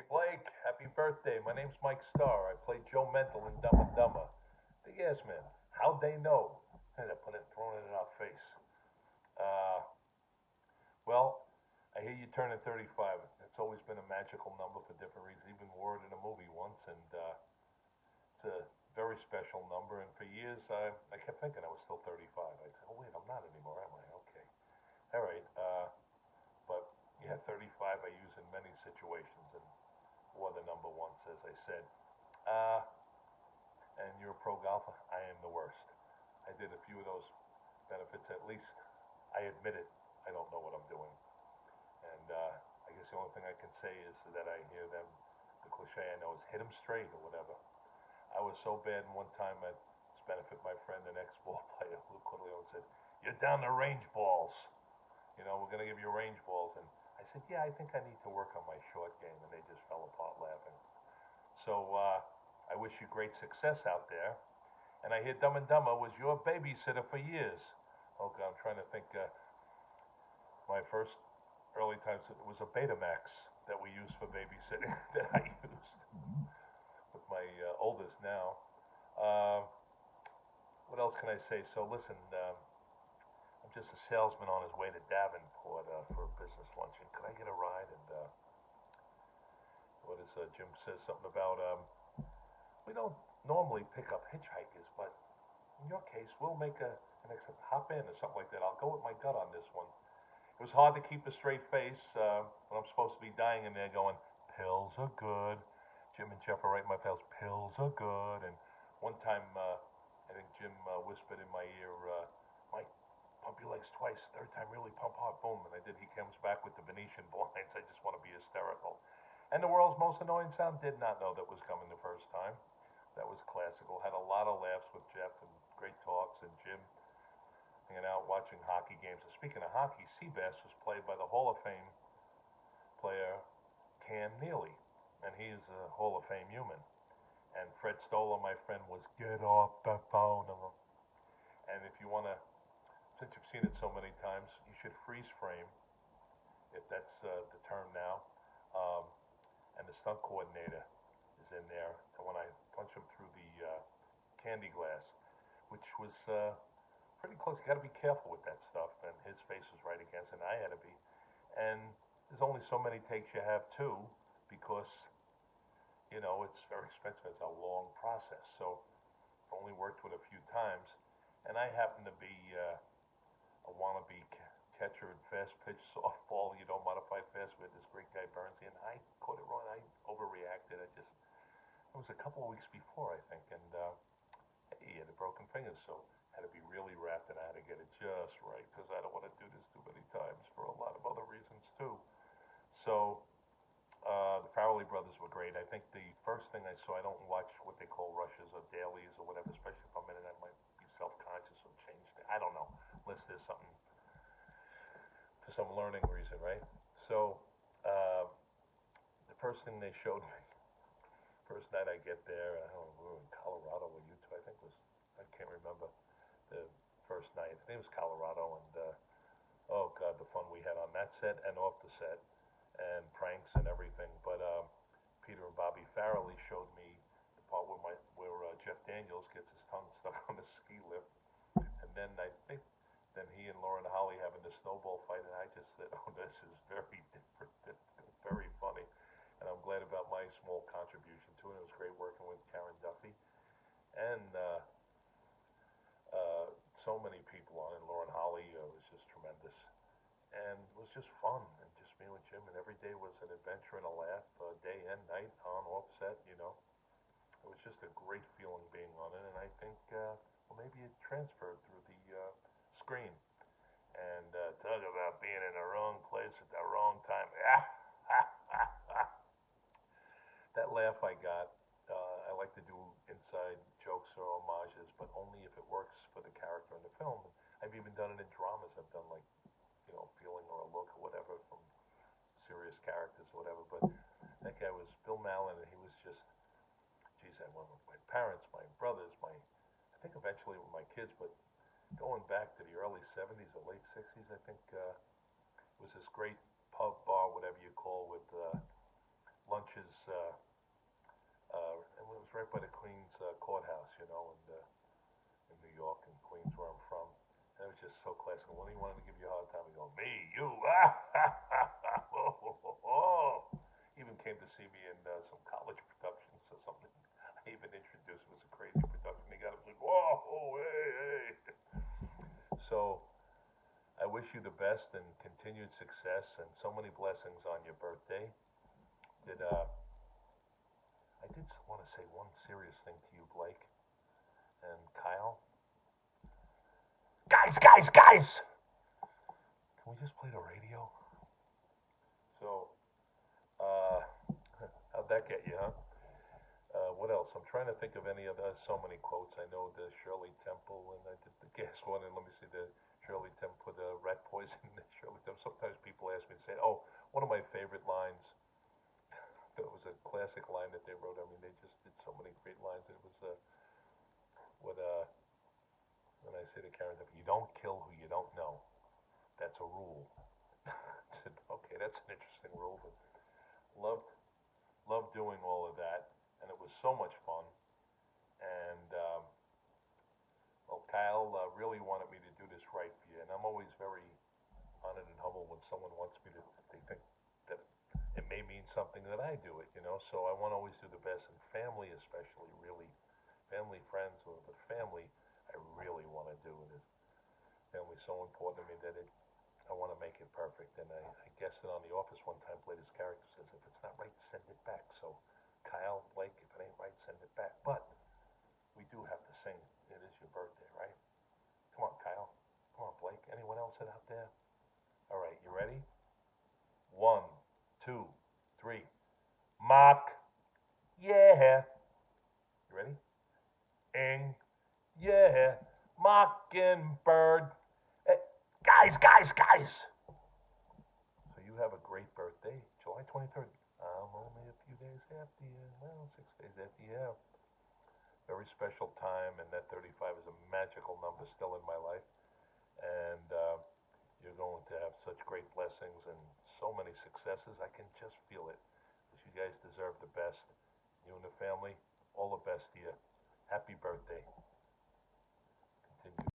Blake, happy birthday. My name's Mike Starr. I play Joe Mental in Dumb and Dumber. The Yes Man. How'd they know? And they're throwing it in our face. Uh, well, I hear you turning 35. It's always been a magical number for different reasons. Even wore it in a movie once, and it's a very special number. And for years, I kept thinking I was still 35. I'd say, oh, wait, I'm not anymore, am I? Okay. All right. But yeah, 35 I use in many situations, and wore the number once, as I said. Uh, and you're a pro golfer? I am the worst. I did a few of those benefits at least. I admit it. I don't know what I'm doing. And I guess the only thing I can say is that I hear them, the cliche I know is hit them straight or whatever. I was so bad one time at this benefit, my friend, an ex-ball player, Lou Corleone, said, "You're down to range balls. We're going to give you range balls." And I said, "Yeah, I think I need to work on my short game." And they just fell apart laughing. So I wish you great success out there. And I hear Dumb and Dumber was your babysitter for years. Oh, God, I'm trying to think. My first early times, it was a Betamax that we used for babysitting that I used with my oldest now. Uh, what else can I say? So listen, I'm just a salesman on his way to Davenport for a business luncheon. Could I get a ride? And what is Jim says something about we don't normally pick up hitchhikers, but in your case, we'll make an extra hop in or something like that. I'll go with my gut on this one. It was hard to keep a straight face when I'm supposed to be dying in there going, pills are good. Jim and Jeff are writing my pills are good. And one time, I think Jim whispered in my ear, Mike, pump your legs twice. Third time, really pump hard. Boom. And I did. He comes back with the Venetian blinds. I just want to be hysterical. And the world's most annoying sound did not know that was coming the first time. That was classical. Had a lot of laughs with Jeff and great talks. And Jim hanging out watching hockey games. And speaking of hockey, Seabass was played by the Hall of Fame player Cam Neely. And he is a Hall of Fame human. And Fred Stoller, my friend, was get off the phone. And if you want to, since you've seen it so many times, you should freeze frame, if that's the term now. And the stunt coordinator is in there. And when I punch him through the candy glass, which was pretty close, you got to be careful with that stuff. And his face was right against it, and I had to be. And there's only so many takes you have too, because it's very expensive. It's a long process. So I've only worked with a few times, and I happen to be a wannabe catcher in fast pitch softball, modified fast with this great guy Burns, and I caught it wrong. I overreacted. It was a couple of weeks before, I think, and he had a broken finger, so had to be really wrapped, and I had to get it just right because I don't want to do this too many times for a lot of other reasons too. So the Farrelly brothers were great. I think the first thing I saw, I don't watch what they call rushes or dailies or whatever, especially if I'm in it, I might be self-conscious or change things. I don't know, unless there's something for some learning reason, right? So the first thing they showed me, first night I get there, I don't know, we were in Colorado or Utah, I can't remember the first night. I think it was Colorado, and oh God, the fun we had on that set and off the set, and pranks and everything. But Peter and Bobby Farrelly showed me the part where Jeff Daniels gets his tongue stuck on the ski lift, and then I think then he and Lauren Holly having the snowball fight, and I just said, "Oh, this is very different. It's very funny," and I'm glad about my small contribution to it. It was great working with Karen Duffy, and so many people on it. Lauren Holly was just tremendous, and it was just fun, and just me with Jim, and every day was an adventure and a laugh, day and night, on, off set. It was just a great feeling being on it, and I think well, maybe it transferred through the screen. And talk about being in the wrong place at the wrong time. That laugh I got, I like to do inside jokes or homages, but only if it works for the character in the film. I've even done it in dramas. I've done feeling or a look or whatever from serious characters or whatever. But that guy was Bill Mallon, and he was just, geez, I went with my parents, my brothers, I think eventually with my kids, but going back to the early 70s or late 60s, I think, it was this great pub bar, whatever you call, with lunch churches. And it was right by the Queens courthouse, you know, in New York and Queens, where I'm from. And it was just so classic. When he wanted to give you a hard time, he go, me, you, He even came to see me in some college productions or something. I even introduced him as a crazy production. He got him like, whoa, hey. So I wish you the best and continued success and so many blessings on your birthday. I did want to say one serious thing to you, Blake and Kyle. Guys! Can we just play the radio? So, how'd that get you, huh? What else? I'm trying to think of any other, so many quotes. I know the Shirley Temple, and I did the gas one, and let me see, the Shirley Temple put rat poison in the Shirley Temple. Sometimes people ask me to say, oh, one of my favorite lines. It was a classic line that they wrote. I mean, they just did so many great lines. It was when I say to Karen, you don't kill who you don't know. That's a rule. Okay, that's an interesting rule, but loved doing all of that, and it was so much fun. And well, Kyle really wanted me to do this right for you, and I'm always very honored and humble when someone wants me to. They think that it may mean something that I do it, you know. So I want to always do the best, and family especially, really, family, friends, or the family, I really want to do it. Family's so important to me that I want to make it perfect. And I guessed it on The Office one time, played his character, says, if it's not right, send it back. So Kyle, Blake, if it ain't right, send it back. But we do have to sing, it is your birthday, right? Come on, Kyle. Come on, Blake. Anyone else out there? All right, you ready? 1, 2, 3. Mock, yeah. You ready? Ing, yeah. Mockingbird. Guys. So you have a great birthday, July 23rd. I'm only a few days after you. Well, 6 days after you. Yeah. Very special time, and that 35 is a magical number still in my life. And you're going to have such great blessings and so many successes. I can just feel it. Because you guys deserve the best. You and the family, all the best to you. Happy birthday. Continue.